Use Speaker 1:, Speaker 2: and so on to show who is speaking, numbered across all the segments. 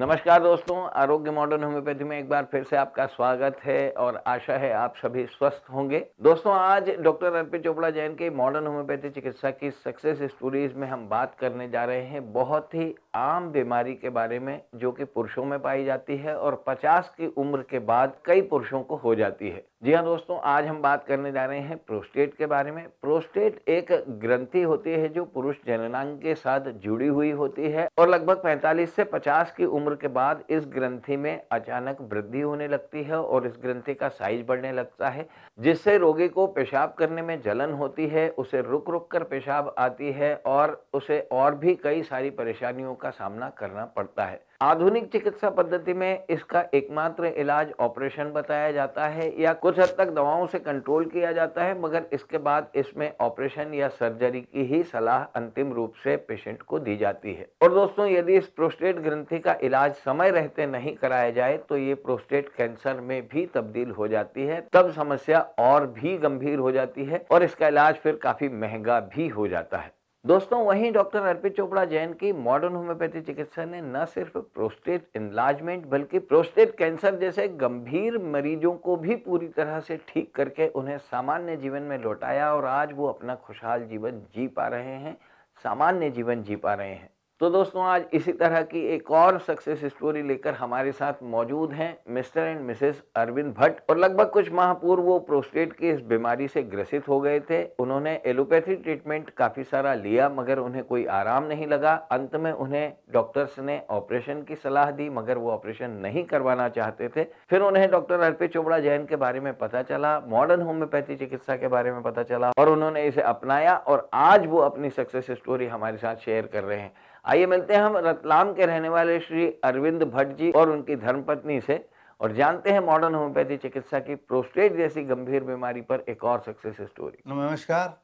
Speaker 1: नमस्कार दोस्तों, आरोग्य मॉडर्न होम्योपैथी में एक बार फिर से आपका स्वागत है और आशा है आप सभी स्वस्थ होंगे। दोस्तों, आज डॉक्टर अर्पित चोपड़ा जैन के मॉडर्न होम्योपैथी चिकित्सा की सक्सेस स्टोरीज में हम बात करने जा रहे हैं बहुत ही आम बीमारी के बारे में, जो कि पुरुषों में पाई जाती है और 50 की उम्र के बाद कई पुरुषों को हो जाती है। जी हाँ दोस्तों, आज हम बात करने जा रहे हैं प्रोस्टेट के बारे में। प्रोस्टेट एक ग्रंथि होती है जो पुरुष जननांग के साथ जुड़ी हुई होती है और लगभग 45 से 50 की उम्र के बाद इस ग्रंथि में अचानक वृद्धि होने लगती है और इस ग्रंथि का साइज बढ़ने लगता है, जिससे रोगी को पेशाब करने में जलन होती है, उसे रुक रुक कर पेशाब आती है और उसे और भी कई सारी परेशानियों का सामना करना पड़ता है। आधुनिक चिकित्सा पद्धति में इसका एकमात्र इलाज ऑपरेशन बताया जाता है या कुछ हद तक दवाओं से कंट्रोल किया जाता है, मगर इसके बाद इसमें ऑपरेशन या सर्जरी की ही सलाह अंतिम रूप से पेशेंट को दी जाती है। और दोस्तों, यदि इस प्रोस्टेट ग्रंथि का इलाज समय रहते नहीं कराया जाए तो ये प्रोस्टेट कैंसर में भी तब्दील हो जाती है। तब समस्या और भी गंभीर हो जाती है और इसका इलाज फिर काफी महंगा भी हो जाता है। दोस्तों, वहीं डॉक्टर अर्पित चोपड़ा जैन की मॉडर्न होम्योपैथी चिकित्सा ने न सिर्फ प्रोस्टेट इनलार्जमेंट बल्कि प्रोस्टेट कैंसर जैसे गंभीर मरीजों को भी पूरी तरह से ठीक करके उन्हें सामान्य जीवन में लौटाया और आज वो अपना खुशहाल जीवन जी पा रहे हैं, सामान्य जीवन जी पा रहे हैं। तो दोस्तों, आज इसी तरह की एक और सक्सेस स्टोरी लेकर हमारे साथ मौजूद हैं Mr and Mrs Arvind Bhatt. और लगभग कुछ माह पूर्व वो प्रोस्टेट की इस बीमारी से ग्रसित हो गए थे। उन्होंने एलोपैथी ट्रीटमेंट काफी सारा लिया मगर उन्हें कोई आराम नहीं लगा। अंत में उन्हें डॉक्टर्स ने ऑपरेशन की सलाह दी मगर वो ऑपरेशन नहीं करवाना चाहते थे। फिर उन्हें डॉक्टर अर्पित चोपड़ा जैन के बारे में पता चला, मॉडर्न होम्योपैथी चिकित्सा के बारे में पता चला और उन्होंने इसे अपनाया और आज वो अपनी सक्सेस स्टोरी हमारे साथ शेयर कर रहे हैं। आइए मिलते हैं हम रतलाम के रहने वाले श्री अरविंद भट्ट जी और उनकी धर्मपत्नी से और जानते हैं मॉडर्न होम्योपैथी चिकित्सा की प्रोस्टेट जैसी गंभीर बीमारी पर एक और सक्सेस स्टोरी।
Speaker 2: नमस्कार,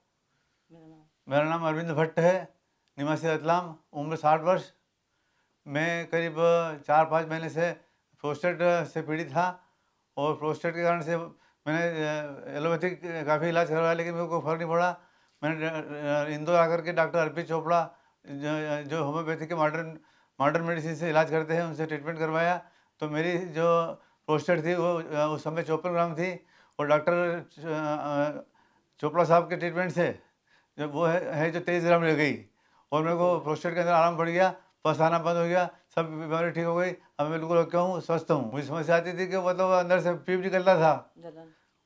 Speaker 2: मेरा नाम अरविंद भट्ट है, निवासी रतलाम, उम्र 60 वर्ष। मैं करीब 4-5 महीने से प्रोस्टेट से पीड़ित था और प्रोस्टेट के कारण से मैंने एलोपैथिक काफ़ी इलाज करवाया लेकिन मेरे को फ़र्क नहीं पड़ा। मैंने इंदौर आकर के डॉक्टर अर्पित चोपड़ा जो होम्योपैथी के मॉडर्न मॉडर्न मेडिसिन से इलाज करते हैं उनसे ट्रीटमेंट करवाया। तो मेरी जो प्रोस्टेट थी वो उस समय 54 ग्राम थी और डॉक्टर चोपड़ा साहब के ट्रीटमेंट से जब वो है जो 23 ग्राम रह गई और मेरे को प्रोस्टेट के अंदर आराम पड़ गया, बस आना बंद हो गया, सब बीमारी ठीक हो गई। अब मैं बिल्कुल ओके हूँ, स्वस्थ हूँ। मुझे समस्या आती थी कि मतलब अंदर से पीप निकलता था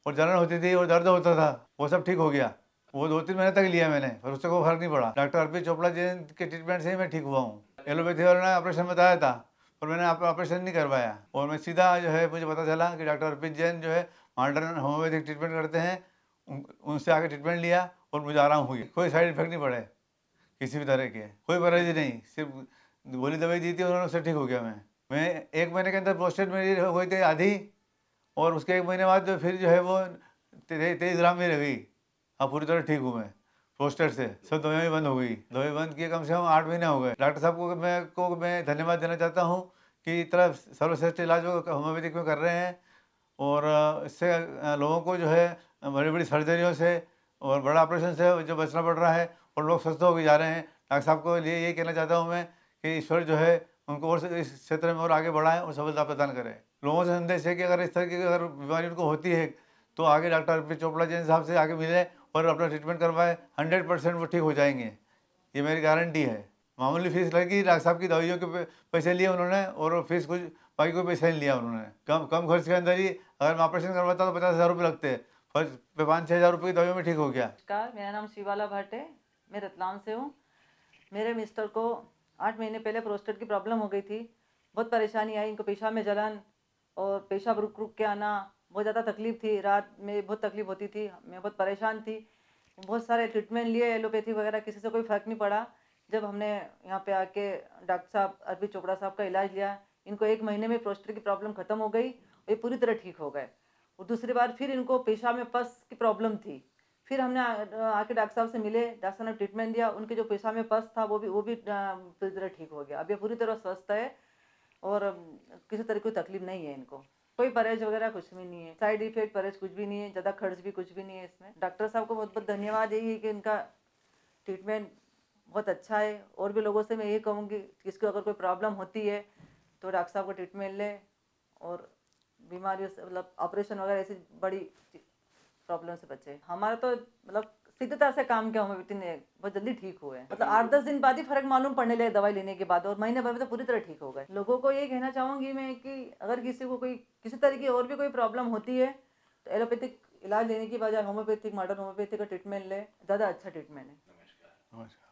Speaker 2: और जलन होती थी और दर्द होता था, वो सब ठीक हो गया। वो 2-3 महीने तक लिया मैंने, पर उससे कोई फर्क नहीं पड़ा। डॉक्टर अर्पित चोपड़ा जी के ट्रीटमेंट से ही मैं ठीक हुआ हूँ। एलोपैथी वालों ने ऑपरेशन बताया था पर मैंने ऑपरेशन नहीं करवाया और मैं सीधा जो है मुझे पता चला कि डॉक्टर अर्पित जैन जो है मॉडर्न होम्योपैथिक ट्रीटमेंट करते हैं, उनसे आके ट्रीटमेंट लिया और मुझे आराम हुई। कोई साइड इफेक्ट नहीं पड़े किसी भी तरह के, कोई परहेज नहीं, सिर्फ गोली दवाई दी थी उन्होंने, उससे ठीक हो गया। मैं 1 महीने के अंदर प्रोस्टेट मेरी हो गई थी आधी और उसके 1 महीने बाद जो फिर जो है वो 23 ग्राम में रह गई। अब पूरी तरह ठीक हूँ मैं प्रोस्टेट से। सब दवाई बंद हो गई, दवाई बंद किए कम से कम 8 महीने हो गए। डॉक्टर साहब को मैं धन्यवाद देना चाहता हूँ कि इतना सर्वश्रेष्ठ इलाज वो होम्योपैथिक में कर रहे हैं और इससे लोगों को जो है बड़ी बड़ी सर्जरियों से और बड़ा ऑपरेशन से जो बचना पड़ रहा है और लोग स्वस्थ होकर जा रहे हैं। डॉक्टर साहब को लिए यही कहना चाहता हूँ मैं कि ईश्वर जो है उनको और इस क्षेत्र में और आगे बढ़ाएं और सफलता प्रदान करें। लोगों से संदेश है कि अगर इस तरह की अगर बीमारी उनको होती है तो आगे डॉक्टर अर्पित चोपड़ा जैन साहब से आगे मिले और अपना ट्रीटमेंट करवाएं। 100% वो ठीक हो जाएंगे, ये मेरी गारंटी है। मामूली फीस लगी, डॉक्टर साहब की दवाइयों के पैसे लिए उन्होंने और फीस कुछ बाकी कोई पैसा नहीं लिया उन्होंने। कम खर्च के अंदर ही अगर मैं ऑपरेशन करवाता तो 50,000 रुपये लगते, फर्स्ट पे 5-6 हज़ार रुपये की दवाइयों में ठीक हो गया।
Speaker 3: नमस्कार, मेरा नाम शिवाला भट्ट है, मैं रतलाम से हूँ। मेरे मिस्टर को 8 महीने पहले प्रोस्टेट की प्रॉब्लम हो गई थी। बहुत परेशानी आई, इनको पेशाब में जलन और पेशाब रुक रुक के आना, बहुत ज़्यादा तकलीफ थी। रात में बहुत तकलीफ होती थी, मैं बहुत परेशान थी। बहुत सारे ट्रीटमेंट लिए एलोपैथी वगैरह, किसी से कोई फ़र्क नहीं पड़ा। जब हमने यहाँ पे आके डॉक्टर साहब अर्पित चोपड़ा साहब का इलाज लिया, इनको 1 महीने में प्रोस्टेट की प्रॉब्लम ख़त्म हो गई और ये पूरी तरह ठीक हो गए। और दूसरी बार फिर इनको पेशाब में पस की प्रॉब्लम थी। फिर हमने आके डॉक्टर साहब से मिले, डॉक्टर साहब ने ट्रीटमेंट दिया, उनके जो पेशाब में पस था वो भी पूरी तरह ठीक हो गया। अब ये पूरी तरह स्वस्थ है और किसी तरह की तकलीफ नहीं है इनको। कोई परहेज वगैरह कुछ भी नहीं है, साइड इफेक्ट परहेज कुछ भी नहीं है, ज़्यादा खर्च भी कुछ भी नहीं है इसमें। डॉक्टर साहब को बहुत बहुत धन्यवाद यही है कि इनका ट्रीटमेंट बहुत अच्छा है। और भी लोगों से मैं ये कहूँगी कि इसको अगर कोई प्रॉब्लम होती है तो डॉक्टर साहब को ट्रीटमेंट ले और बीमारियों से मतलब ऑपरेशन वगैरह ऐसी बड़ी प्रॉब्लम से बचे। हमारा तो मतलब सीधे तरह से काम किया होम्योपैथी ने, बहुत जल्दी ठीक हुए। मतलब 8-10 दिन बाद ही फर्क मालूम पड़ने लगे दवाई लेने के बाद, और महीने भर में तो पूरी तरह ठीक हो गए। लोगों को ये कहना चाहूँगी मैं कि अगर किसी को कोई किसी तरह की और भी कोई प्रॉब्लम होती है तो एलोपैथिक इलाज लेने की बजाय होम्योपैथिक, मॉडर्न होम्योपैथिक का ट्रीटमेंट ले, ज़्यादा अच्छा ट्रीटमेंट है।
Speaker 2: नमस्कार।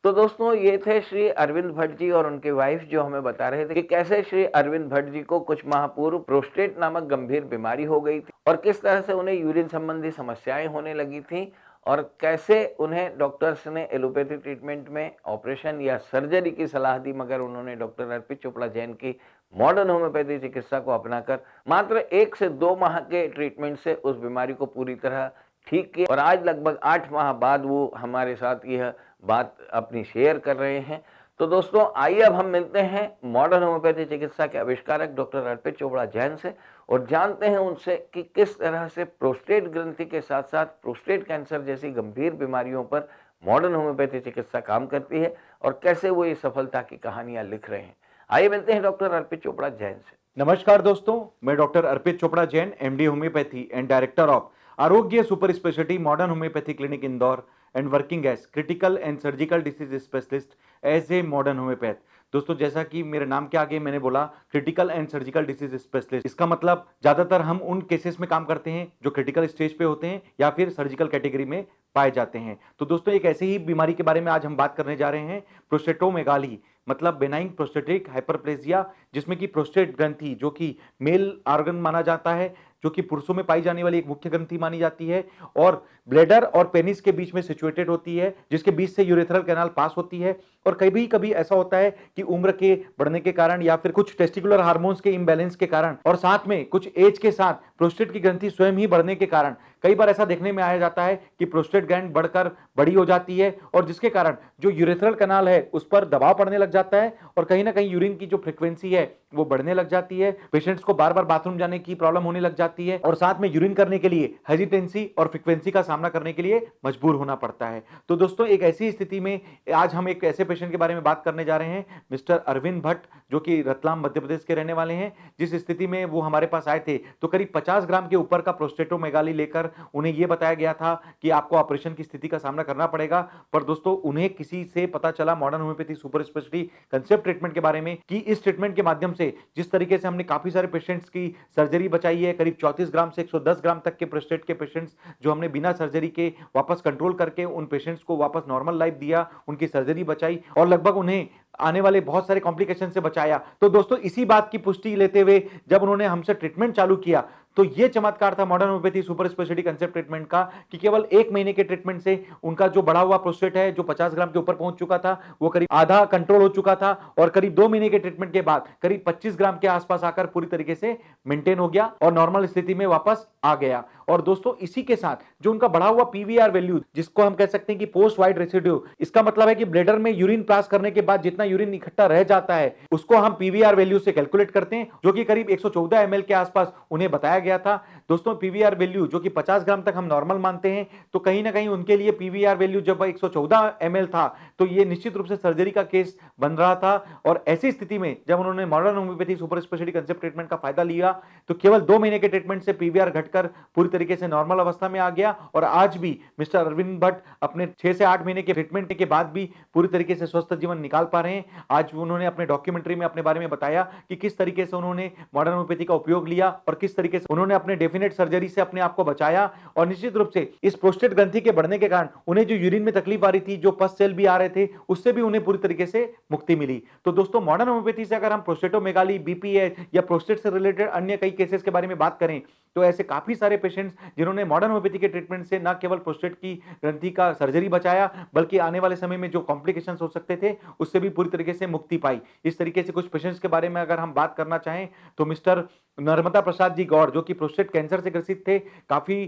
Speaker 1: तो दोस्तों ये थे श्री अरविंद भट्ट जी और उनके वाइफ जो हमें बता रहे थे कि कैसे श्री अरविंद भट्ट जी को कुछ माह पूर्व प्रोस्टेट नामक गंभीर बीमारी हो गई थी और किस तरह से उन्हें यूरिन संबंधी समस्याएं होने लगी थी और कैसे उन्हें डॉक्टर्स ने एलोपैथी ट्रीटमेंट में ऑपरेशन या सर्जरी की सलाह दी, मगर उन्होंने डॉक्टर अर्पित चोपड़ा जैन की मॉडर्न होम्योपैथी चिकित्सा को अपनाकर मात्र 1 से 2 माह के ट्रीटमेंट से उस बीमारी को पूरी तरह ठीक किया और आज लगभग 8 माह बाद वो हमारे साथ यह बात अपनी शेयर कर रहे हैं। तो दोस्तों आइए अब हम मिलते हैं मॉडर्न होम्योपैथी चिकित्सा के आविष्कारक डॉक्टर अर्पित चोपड़ा जैन से और जानते हैं उनसे कि किस तरह से प्रोस्टेट ग्रंथि के साथ साथ प्रोस्टेट कैंसर जैसी गंभीर बीमारियों पर मॉडर्न होम्योपैथी चिकित्सा काम करती है और कैसे वो ये सफलता की कहानियां लिख रहे हैं। आइए मिलते हैं डॉक्टर अर्पित चोपड़ा जैन से।
Speaker 4: नमस्कार दोस्तों, मैं doctor Arpit Chopra Jain, MD homeopathy and director of Arogya super speciality modern homeopathy clinic Indore and working as critical and surgical disease specialist as a modern homeopath. दोस्तों जैसा कि मेरे नाम के आगे मैंने बोला critical and surgical disease specialist, इसका मतलब ज्यादातर हम उन केसेस में काम करते हैं जो क्रिटिकल स्टेज पे होते हैं या फिर सर्जिकल कैटेगरी में पाए जाते हैं। तो दोस्तों एक ऐसी ही बीमारी के बारे में आज हम बात करने जा रहे हैं, प्रोस्टेटोमेगाली मतलब बेनाइन प्रोस्टेटिक हाइपरप्लेजिया, जिसमें कि प्रोस्टेट ग्रंथि जो कि मेल ऑर्गन माना जाता है, जो कि पुरुषों में पाई जाने वाली एक मुख्य ग्रंथि मानी जाती है और ब्लैडर और पेनिस के बीच में सिचुएटेड होती है, जिसके बीच से यूरेथ्रल कैनाल पास होती है। और कभी कभी ऐसा होता है कि उम्र के बढ़ने के कारण या फिर कुछ टेस्टिकुलर हार्मोन्स के इम्बैलेंस के कारण और साथ में कुछ एज के साथ प्रोस्टेट की ग्रंथि स्वयं ही बढ़ने के कारण कई बार ऐसा देखने में आया जाता है कि प्रोस्टेट ग्लैंड बढ़कर बड़ी हो जाती है और जिसके कारण जो यूरेथ्रल कैनाल है उस पर दबाव पड़ने लग जाता है और कहीं ना कहीं यूरिन की जो फ्रीक्वेंसी है वो बढ़ने लग जाती है। पेशेंट्स को बार बार बाथरूम जाने की प्रॉब्लम होने लग जाती है और साथ में यूरिन करने के लिए हेजिटेंसी और फ्रीक्वेंसी का सामना करने के लिए मजबूर होना पड़ता है। तो दोस्तों एक ऐसी स्थिति में आज हम एक ऐसे पेशेंट के बारे में बात करने जा रहे हैं, मिस्टर अरविंद भट्ट, जो कि रतलाम मध्य प्रदेश के रहने वाले हैं। जिस स्थिति में वो हमारे पास आए थे तो करीब 50 ग्राम के ऊपर का प्रोस्टेटोमेगाली लेकर उन्हें यह बताया गया था कि आपको ऑपरेशन की स्थिति का सामना करना पड़ेगा। पर दोस्तों उन्हें किसी से पता चला modern homeopathy super speciality concept treatment के बारे में कि इस ट्रीटमेंट के माध्यम से जिस तरीके से हमने काफी सारे पेशेंट्स की सर्जरी बचाई है, करीब 34 ग्राम से 110 ग्राम तक के प्रोस्टेट के पेशेंट्स जो हमने बिना सर्जरी के वापस कंट्रोल करके उन पेशेंट्स को वापस नॉर्मल लाइफ दिया, उनकी सर्जरी बचाई और लगभग उन्हें आने वाले बहुत सारे कॉम्प्लिकेशन से बचाया। तो दोस्तों इसी बात की पुष्टि लेते हुए जब उन्होंने हमसे ट्रीटमेंट चालू किया तो यह चमत्कार था modern homeopathy super speciality concept treatment का कि केवल 1 महीने के ट्रीटमेंट से उनका जो बढ़ा हुआ प्रोस्टेट है जो 50 ग्राम के ऊपर पहुंच चुका था वो करीब आधा कंट्रोल हो चुका था और करीब 2 महीने के ट्रीटमेंट के बाद करीब 25 ग्राम के आसपास आकर पूरी तरीके से मेंटेन हो गया और नॉर्मल स्थिति में वापस आ गया। और दोस्तों इसी के साथ जो उनका बढ़ा हुआ पीवीआर वैल्यू, जिसको हम कह सकते हैं कि पोस्ट वाइड रेसिड्यू, इसका मतलब है कि ब्लैडर में यूरिन पास करने के बाद जितना यूरिन इकट्ठा रह जाता है उसको हम पीवीआर वैल्यू से कैलकुलेट करते हैं, जो कि करीब 114 ml के आसपास उन्हें बताया गया था। दोस्तों पीवीआर वैल्यू जो कि 50 ग्राम तक हम नॉर्मल मानते हैं, तो कहीं ना कहीं उनके लिए पीवीआर वैल्यू जब 114 ml था तो ये निश्चित रूप से सर्जरी का केस बन रहा था। और ऐसी स्थिति में जब उन्होंने modern homeopathy super speciality concept treatment का फायदा लिया तो केवल 2 महीने के ट्रीटमेंट से पीवीआर घटकर पूरी तरीके से नॉर्मल अवस्था में आ गया। और आज भी मिस्टर अरविंद भट्ट अपने 6 से 8 महीने के ट्रीटमेंट के बाद भी पूरी तरीके से स्वस्थ जीवन निकाल पा रहे हैं। आज उन्होंने अपने डॉक्यूमेंट्री में अपने बारे में बताया कि किस तरीके से उन्होंने मॉडर्न होम्योपैथी का उपयोग लिया और किस तरीके से उन्होंने अपने डेफिनेट सर्जरी से अपने आप को बचाया। और निश्चित रूप से इस प्रोस्टेट ग्रंथि के बढ़ने के कारण उन्हें जो यूरिन में तकलीफ आ रही थी, जो पस सेल भी आ रहे थे, उससे भी उन्हें पूरी तरीके से मुक्ति मिली। तो दोस्तों मॉडर्न होम्योपैथी से अगर हम प्रोस्टेटोमेगाली, बीपीएच या प्रोस्टेट से रिलेटेड अन्य कई केसेस के बारे में बात करें तो ऐसे काफी सारे पेशेंट्स जिन्होंने मॉडर्न होम्योपैथी के ट्रीटमेंट से न केवल प्रोस्टेट की ग्रंथि का सर्जरी बचाया बल्कि आने वाले समय में जो कॉम्प्लिकेशंस हो सकते थे उससे भी पूरी तरीके से मुक्ति पाई। इस तरीके से कुछ पेशेंट्स के बारे में अगर हम बात करना चाहें तो मिस्टर नर्मदा प्रसाद जी गौड़, जो कि प्रोस्टेट कैंसर से ग्रसित थे, काफी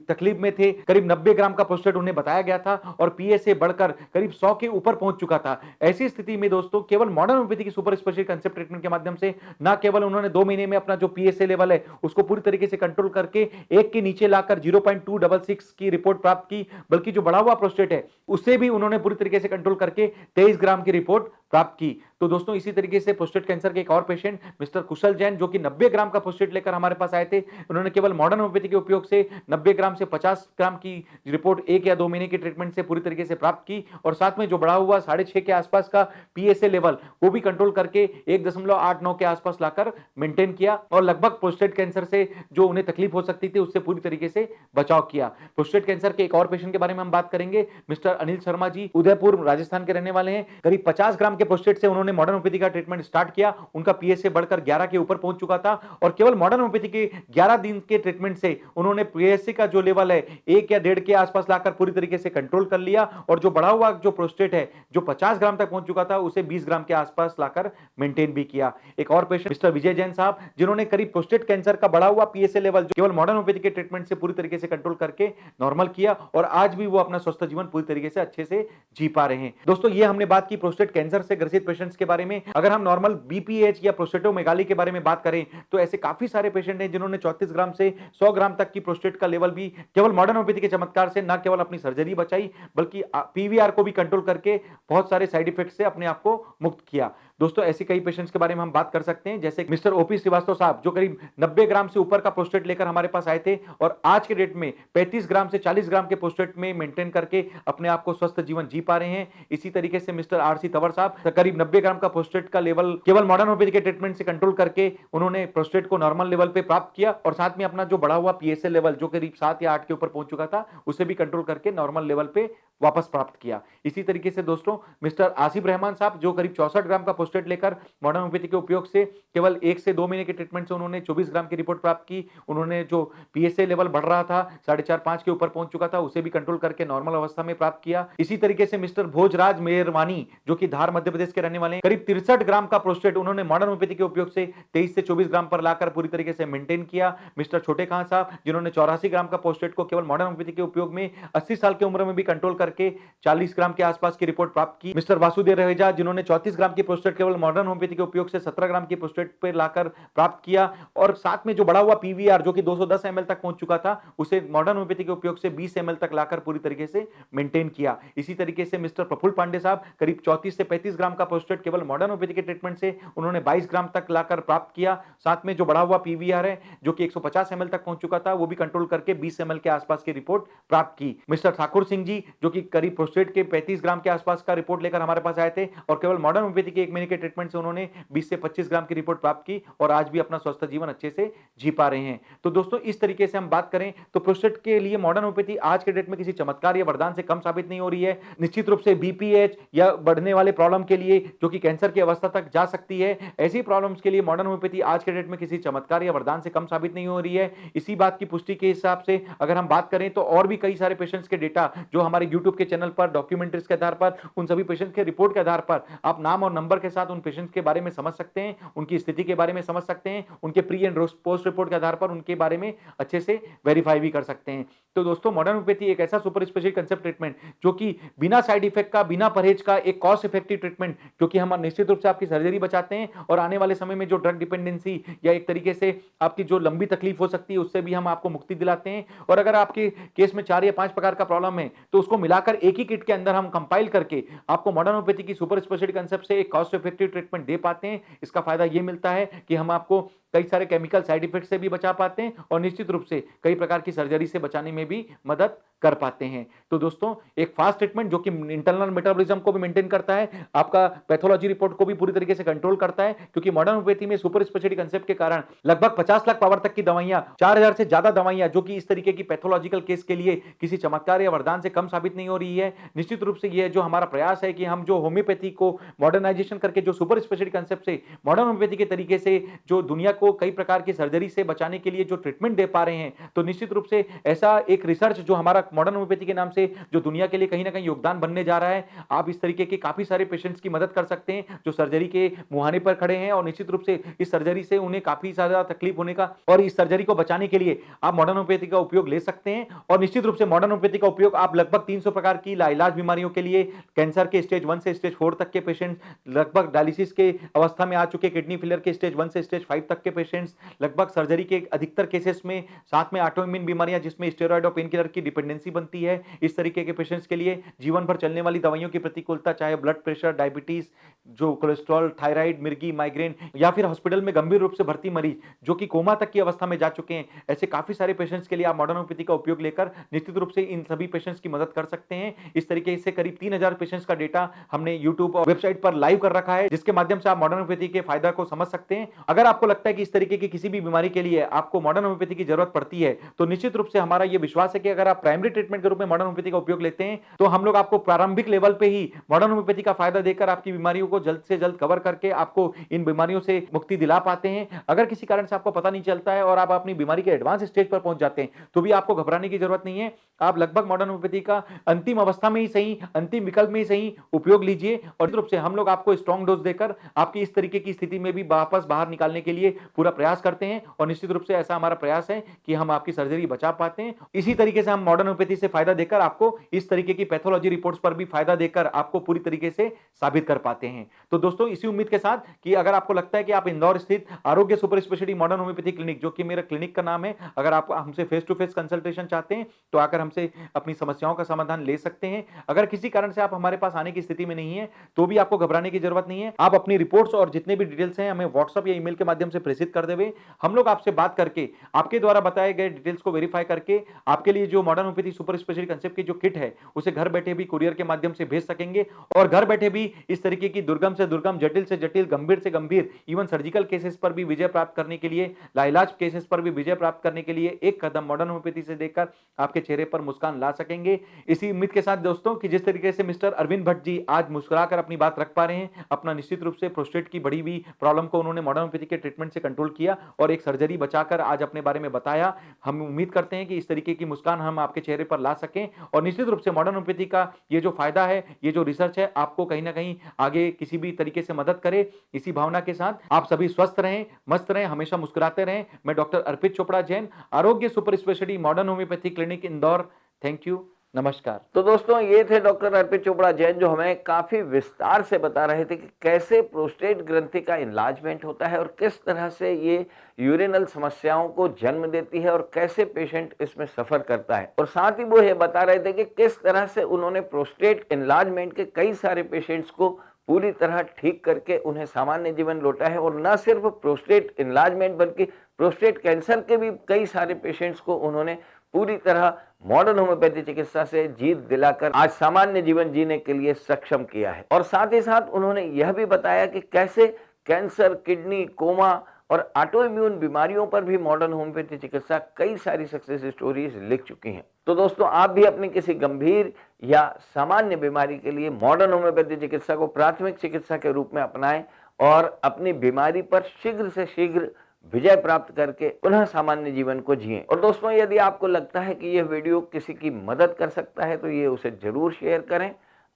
Speaker 4: तकलीफ में थे, करीब 90 ग्राम का प्रोस्टेट उन्हें बताया गया था और पीएसए बढ़कर करीब 100 के ऊपर पहुंच चुका था। ऐसी स्थिति में दोस्तों केवल मॉडर्न होम्योपैथी की सुपर स्पेशलिटी कंसेप्ट ट्रीटमेंट के माध्यम से न केवल उन्होंने 2 महीने में अपना जो पीएसए लेवल है उसको पूरी तरीके से कंट्रोल करके 1 के नीचे लाकर 0.266 की रिपोर्ट प्राप्त की, बल्कि जो बढ़ा हुआ प्रोस्टेट है उसे भी उन्होंने पूरी तरीके से कंट्रोल करके 23 ग्राम की रिपोर्ट प्राप्त की। तो दोस्तों इसी तरीके से प्रोस्टेट कैंसर के एक और पेशेंट मिस्टर कुशल जैन जो कि 90 ग्राम का प्रोस्टेट लेकर हमारे पास आए थे, उन्होंने केवल मॉडर्न होम्योपैथी के उपयोग से 90 ग्राम से 50 ग्राम की रिपोर्ट 1 या 2 महीने के ट्रीटमेंट से पूरी तरीके से प्राप्त की और साथ में जो बढ़ा हुआ 6.5 के आसपास का पीएसए लेवल वो भी कंट्रोल करके 1.89 के आसपास लाकर मेंटेन किया और लगभग प्रोस्टेट कैंसर से जो उन्हें तकलीफ हो सकती थी उससे पूरी तरीके से बचाव किया। प्रोस्टेट कैंसर के एक और पेशेंट के बारे में हम बात करेंगे, मिस्टर अनिल शर्मा जी उदयपुर राजस्थान के रहने वाले हैं। करीब 50 ग्राम के प्रोस्टेट से उन्होंने मॉडर्न होम्योपैथी का ट्रीटमेंट स्टार्ट किया, उनका पीएसए बढ़कर 11 के ऊपर पहुंच चुका था और केवल मॉडर्न होम्योपैथी के 11 दिन के ट्रीटमेंट से उन्होंने पीएसए का जो लेवल है 1 या 1.5 के आसपास लाकर पूरी तरीके से कंट्रोल कर लिया और जो बढ़ा हुआ जो प्रोस्टेट है जो 50 ग्राम तक पहुंच चुका था उसे 20 ग्राम के आसपास लाकर मेंटेन भी किया। एक और पेशेंट मिस्टर विजय जैन साहब जिन्होंने करीब प्रोस्टेट कैंसर का बढ़ा हुआ पीएसए लेवल जो केवल मॉडर्न होम्योपैथी के ट्रीटमेंट से पूरी तरीके से कंट्रोल करके नॉर्मल किया और आज भी वो अपना स्वस्थ जीवन पूरी तरीके से अच्छे से जी पा रहे हैं। दोस्तों ये हमने बात की प्रोस्टेट कैंसर से ग्रसित पेशेंट्स के बारे में। अगर हम नॉर्मल बीपीएच या प्रोस्टेटोमेगाली के बारे में बात करें तो ऐसे काफी सारे पेशेंट हैं जिन्होंने 34 ग्राम से 100 ग्राम तक की प्रोस्टेट का लेवल भी केवल मॉडर्न होम्योपैथी के चमत्कार से न केवल अपनी सर्जरी बचाई बल्कि पीवीआर को भी कंट्रोल करके बहुत सारे साइड इफेक्ट से अपने आप को मुक्त किया। दोस्तों ऐसे कई पेशेंट्स के बारे में हम बात कर सकते हैं जैसे मिस्टर ओपी श्रीवास्तव साहब जो करीब 90 ग्राम से ऊपर का प्रोस्टेट लेकर हमारे पास आए थे और आज के डेट में 35 ग्राम से 40 ग्राम के प्रोस्टेट में मेंटेन करके अपने आप को स्वस्थ जीवन जी पा रहे हैं। इसी तरीके से मिस्टर आरसी तंवर साहब करीब 90 ग्राम का प्रोस्टेट का लेवल केवल मॉडर्न होम्योपैथी के ट्रीटमेंट से कंट्रोल करके उन्होंने प्रोस्टेट को नॉर्मल लेवल पे प्राप्त किया और साथ में अपना जो बढ़ा हुआ पीएसए लेवल जो करीब 7 या 8 के ऊपर पहुंच चुका था उसे भी कंट्रोल करके नॉर्मल लेवल पे वापस प्राप्त किया। इसी तरीके से दोस्तों मिस्टर आसिफ रहमान साहब जो करीब 64 ग्राम का प्रोस्टेट लेकर मॉडर्न होम्योपैथी के उपयोग से केवल 1 से 2 महीने के ट्रीटमेंट से उन्होंने 24 ग्राम की रिपोर्ट प्राप्त की। उन्होंने जो पीएसए लेवल बढ़ रहा था 4.5-5 के ऊपर पहुंच चुका था उसे भी कंट्रोल करके नॉर्मल अवस्था में प्राप्त किया। इसी तरीके से मिस्टर भोजराज मेहरवानी जो कि धार मध्य प्रदेश के रहने वाले हैं, करीब 63 ग्राम का प्रोस्टेट उन्होंने मॉडर्न होम्योपैथी के उपयोग से 23 से 24 ग्राम पर लाकर पूरी तरीके से मेंटेन किया। मिस्टर छोटे खान साहब जिन्होंने 84 ग्राम का प्रोस्टेट को केवल मॉडर्न होम्योपैथी के उपयोग में 80 साल की उम्र में भी कंट्रोल करके 40 ग्राम के आसपास की रिपोर्ट प्राप्त की। मिस्टर वासुदेव रहेजा जिन्होंने 34 ग्राम की प्रोस्टेट केवल मॉडर्न होम्योपैथी के उपयोग से 17 ग्राम की प्रोस्टेट पर लाकर प्राप्त किया और साथ में जो बढ़ा हुआ पीवीआर जो कि 210 ml तक पहुंच चुका था उसे मॉडर्न होम्योपैथी के उपयोग से 20 ml तक लाकर पूरी तरीके से मेंटेन किया। इसी तरीके से मिस्टर प्रफुल्ल पांडे साहब करीब 34 से 35 ग्राम का प्रोस्टेट केवल मॉडर्न होम्योपैथी के ट्रीटमेंट से उन्होंने 22 ग्राम तक लाकर प्राप्त किया। साथ में जो बढ़ा हुआ पीवीआर है जो कि 150 ml तक पहुंच चुका था वो भी कंट्रोल करके 20 ml के आसपास की रिपोर्ट प्राप्त की। मिस्टर ठाकुर सिंह जी जो कि करीब प्रोस्टेट के 35 ग्राम के आसपास का रिपोर्ट लेकर हमारे पास आए थे और केवल मॉडर्न होम्योपैथी के 1 महीने के ट्रीटमेंट से उन्होंने 20 से 25 ग्राम की रिपोर्ट प्राप्त की और आज भी अपना स्वस्थ जीवन अच्छे से जी पा रहे हैं। तो दोस्तों इस तरीके से हम बात करें तो प्रोस्टेट के लिए मॉडर्न होम्योपैथी आज के डेट में किसी चमत्कार या वरदान से कम साबित नहीं हो रही है। निश्चित रूप से बीपीएच या बढ़ने वाले प्रॉब्लम के लिए जो कि कैंसर की अवस्था तक जा सकती है, ऐसी प्रॉब्लम्स के लिए मॉडर्न होम्योपैथी आज के डेट में किसी चमत्कार या वरदान से कम साबित नहीं हो रही है। इसी बात की पुष्टि के हिसाब से अगर हम बात करें तो और भी कई सारे पेशेंट्स के डेटा जो हमारे यूट्यूब के चैनल पर डॉक्यूमेंट्रीज के आधार पर उन सभी पेशेंट्स के रिपोर्ट के आधार पर आप नाम और नंबर के साथ उन पेशेंट्स के बारे में समझ सकते हैं, उनकी स्थिति के बारे में समझ सकते हैं, उनके प्री एंड पोस्ट रिपोर्ट के आधार पर उनके बारे में अच्छे से वेरीफाई भी कर सकते हैं। तो दोस्तों मॉडर्न होम्योपैथी एक ऐसा सुपर स्पेशलिस्ट कंसेप्ट ट्रीटमेंट जो कि बिना साइड इफेक्ट का, बिना परहेज का एक कॉस्ट इफेक्टिव ट्रीटमेंट जो कि हम निश्चित रूप से आपकी सर्जरी बचाते हैं और आने वाले समय में जो ड्रग डिपेंडेंसी या एक तरीके से आपकी जो लंबी तकलीफ हो सकती है उससे भी हम आपको मुक्ति दिलाते हैं। और अगर आपके केस में 4 या 5 प्रकार का प्रॉब्लम है तो उसको मिलाकर एक ही किट के अंदर हम कंपाइल करके आपको मॉडर्न होम्योपैथी की सुपर स्पेशलिस्ट कंसेप्ट से एक कॉस्ट इफेक्टिव ट्रीटमेंट दे पाते हैं। इसका फायदा ये मिलता है कि हम आपको कई सारे केमिकल साइड इफेक्ट से भी बचा पाते हैं और निश्चित रूप से कई प्रकार की सर्जरी से बचाने में भी मदद कर पाते हैं। तो दोस्तों एक फास्ट ट्रीटमेंट जो कि इंटरनल मेटाबॉलिज्म को भी मेंटेन करता है, आपका पैथोलॉजी रिपोर्ट को भी पूरी तरीके से कंट्रोल करता है, क्योंकि मॉडर्न होम्योपैथी में सुपर स्पेशलिटी कंसेप्ट के कारण लगभग 50 लाख पावर तक की दवाइयां, 4000 से ज्यादा दवाइयां जो कि इस तरीके की पैथोलॉजिकल केस के लिए किसी चमत्कार या वरदान से कम साबित नहीं हो रही है। निश्चित रूप से यह जो हमारा प्रयास है कि हम जो होम्योपैथी को मॉडर्नाइजेशन करके जो सुपर स्पेशलिटी कंसेप्ट से मॉडर्न होम्योपैथी के तरीके से जो दुनिया को कई प्रकार की सर्जरी से बचाने के लिए जो ट्रीटमेंट दे पा रहे हैं, तो निश्चित रूप से ऐसा एक रिसर्च जो हमारा मॉडर्न होम्योपैथी के नाम से जो दुनिया के लिए कहीं ना कहीं योगदान बनने जा रहा है। आप इस तरीके के काफी सारे पेशेंट्स की मदद कर सकते हैं जो सर्जरी के मुहाने पर खड़े हैं और निश्चित रूप से इस सर्जरी से उन्हें काफी ज्यादा तकलीफ होने का और इस सर्जरी को बचाने के लिए आप मॉडर्न होम्योपैथी का उपयोग ले सकते हैं। और निश्चित रूप से मॉडर्न होम्योपैथी का उपयोग आप लगभग 300 प्रकार की लाइलाज बीमारियों के लिए, कैंसर के स्टेज 1 से स्टेज 4 तक के पेशेंट, लगभग डायलिसिस के अवस्था में आ चुके किडनी फेलियर के स्टेज 1 से स्टेज 5 तक के पेशेंट्स लगभग सर्जरी के अधिकतर केसेस में, साथ में ऑटोइम्यून बीमारियां जिसमें स्टेरॉइड और पेन किलर की डिपेंडेंसी बनती है, इस तरीके के पेशेंट्स के लिए जीवन भर चलने वाली दवाइयों की प्रतिकूलता, चाहे ब्लड प्रेशर, डायबिटीज, जो कोलेस्ट्रॉल, थायराइड, मिर्गी, माइग्रेन या फिर हॉस्पिटल में गंभीर रूप से भर्ती मरीज जो कि कोमा तक की अवस्था में जा चुके हैं, ऐसे काफी सारे पेशेंट्स के लिए आप मॉडर्न होम्योपैथी का उपयोग लेकर निश्चित रूप से इन सभी पेशेंट्स की मदद कर सकते हैं। इस तरीके से करीब 3000 पेशेंट्स का डेटा हमने यूट्यूब और वेबसाइट पर लाइव कर रखा है, जिसके माध्यम से आप मॉडर्न होम्योपैथी के फायदा को समझ सकते हैं। अगर आपको लगता है कि इस तरीके की किसी भी बीमारी के लिए आपको मॉडर्न होम्योपैथी की जरूरत पड़ती है, तो निश्चित रूप से हमारा यह विश्वास है कि अगर आप प्राइमरी ट्रीटमेंट के रूप में मॉडर्न होम्योपैथी का उपयोग लेते हैं, तो हम लोग आपको प्रारंभिक लेवल पे ही मॉडर्न होम्योपैथी का फायदा देकर आपकी बीमारियों को जल्द से जल्द कवर करके आपको इन बीमारियों से मुक्ति दिला पाते हैं। अगर किसी कारण से आपको पता नहीं चलता है और आप अपनी बीमारी के एडवांस स्टेज पर पहुंच जाते हैं, तो भी आपको घबराने की जरूरत नहीं है। आप लगभग मॉडर्न होम्योपैथी का अंतिम अवस्था में ही सही, अंतिम विकल्प में ही सही उपयोग लीजिए और निश्चित रूप से हम लोग आपको स्ट्रॉन्ग डोज देकर आपकी इस तरीके की स्थिति में भी वापस बाहर निकालने के लिए पूरा प्रयास करते हैं और निश्चित रूप से ऐसा हमारा प्रयास है कि हम आपकी सर्जरी बचा पाते हैं। इसी तरीके से हम मॉडर्न होम्योपैथी से फायदा देकर आपको इस तरीके की पैथोलॉजी रिपोर्ट्स पर भी फायदा देकर आपको पूरी तरीके से साबित कर पाते हैं। तो दोस्तों, इसी उम्मीद के साथ कि अगर आपको लगता है कि आप इंदौर स्थित आरोग्य super speciality modern homeopathy clinic, जो कि मेरा क्लिनिक का नाम है, अगर आप हमसे फेस टू फेस कंसल्टेशन चाहते हैं तो आकर हमसे अपनी समस्याओं का समाधान ले सकते हैं। अगर किसी कारण से आप हमारे पास आने की स्थिति में नहीं है, तो भी आपको घबराने की जरूरत नहीं है। आप अपनी रिपोर्ट्स और जितने भी डिटेल्स हैं हमें व्हाट्सएप या ईमेल के माध्यम से प्रेषित कर देवे। हम लोग आपसे बात करके आपके द्वारा बताए गए डिटेल्स को वेरीफाई करके आपके लिए जो modern homeopathy super speciality concept की जो किट है, उसे घर बैठे भी कुरियर के माध्यम से भेज सकेंगे और घर बैठे भी इस तरीके की दुर्गम से दुर्गम, जटिल से जटिल, गंभीर से गंभीर, इवन सर्जिकल केसेस पर भी विजय प्राप्त करने के लिए, लाइलाज केसेस पर भी विजय प्राप्त करने के लिए एक कदम मॉडर्न होम्योपैथी से देकर आपके चेहरे पर मुस्कान ला सकेंगे। इसी उम्मीद के साथ दोस्तों कि जिस तरीके से मिस्टर अरविंद भट्ट जी आज मुस्कुराकर अपनी बात रख पा रहे हैं, अपना निश्चित रूप से प्रोस्टेट की बढ़ी हुई प्रॉब्लम को उन्होंने मॉडर्न होम्योपैथी के ट्रीटमेंट से कंट्रोल किया और एक सर्जरी बचाकर आज अपने बारे में बताया। हम उम्मीद करते हैं कि इस तरीके की मुस्कान हम आपके चेहरे पर ला सकें और निश्चित रूप से मॉडर्न होम्योपैथी का ये जो फायदा है, ये जो रिसर्च है, आपको कहीं ना कहीं आगे किसी भी तरीके से मदद करे। इसी भावना के साथ आप सभी स्वस्थ रहें, मस्त रहें, हमेशा मुस्कुराते रहें। मैं डॉक्टर अर्पित चोपड़ा जैन, आरोग्य super speciality modern homeopathy clinic Indore. Thank you, नमस्कार।
Speaker 1: तो दोस्तों, ये थे डॉक्टर अर्पित चोपड़ा जैन, जो हमें काफी विस्तार से बता रहे थे कि कैसे प्रोस्टेट ग्रंथि का इनलार्जमेंट होता है और किस तरह से ये यूरिनल समस्याओं को जन्म देती है और कैसे पेशेंट इसमें सफर करता है। और साथ ही वो ये बता रहे थे कि किस तरह से उन्होंने प्रोस्टेट इनलार्जमेंट के कई सारे पेशेंट्स को पूरी तरह ठीक करके उन्हें सामान्य जीवन लौटा है। और न सिर्फ प्रोस्टेट इनलार्जमेंट बल्कि प्रोस्टेट कैंसर के भी कई सारे पेशेंट्स को उन्होंने पूरी तरह मॉडर्न होम्योपैथी चिकित्सा से जीत दिलाकर आज सामान्य जीवन जीने के लिए सक्षम किया है। और साथ ही साथ उन्होंने यह भी बताया कि कैसे कैंसर, किडनी, कोमा और ऑटोइम्यून बीमारियों पर भी मॉडर्न होम्योपैथी चिकित्सा कई सारी सक्सेस स्टोरीज लिख चुकी हैं। तो दोस्तों, आप भी अपनी किसी गंभीर या सामान्य बीमारी के लिए मॉडर्न होम्योपैथी चिकित्सा को प्राथमिक चिकित्सा के रूप में अपनाएं और अपनी बीमारी पर शीघ्र से शीघ्र विजय प्राप्त करके पुनः सामान्य जीवन को जिएं। और दोस्तों, यदि आपको लगता है कि यह वीडियो किसी की मदद कर सकता है, तो ये उसे जरूर शेयर करें।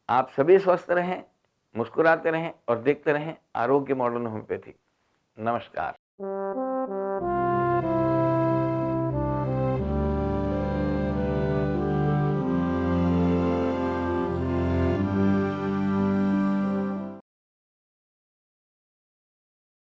Speaker 1: आप सभी स्वस्थ रहें, मुस्कुराते रहें और देखते रहें आरोग्य मॉडर्न होम्योपैथी। नमस्कार।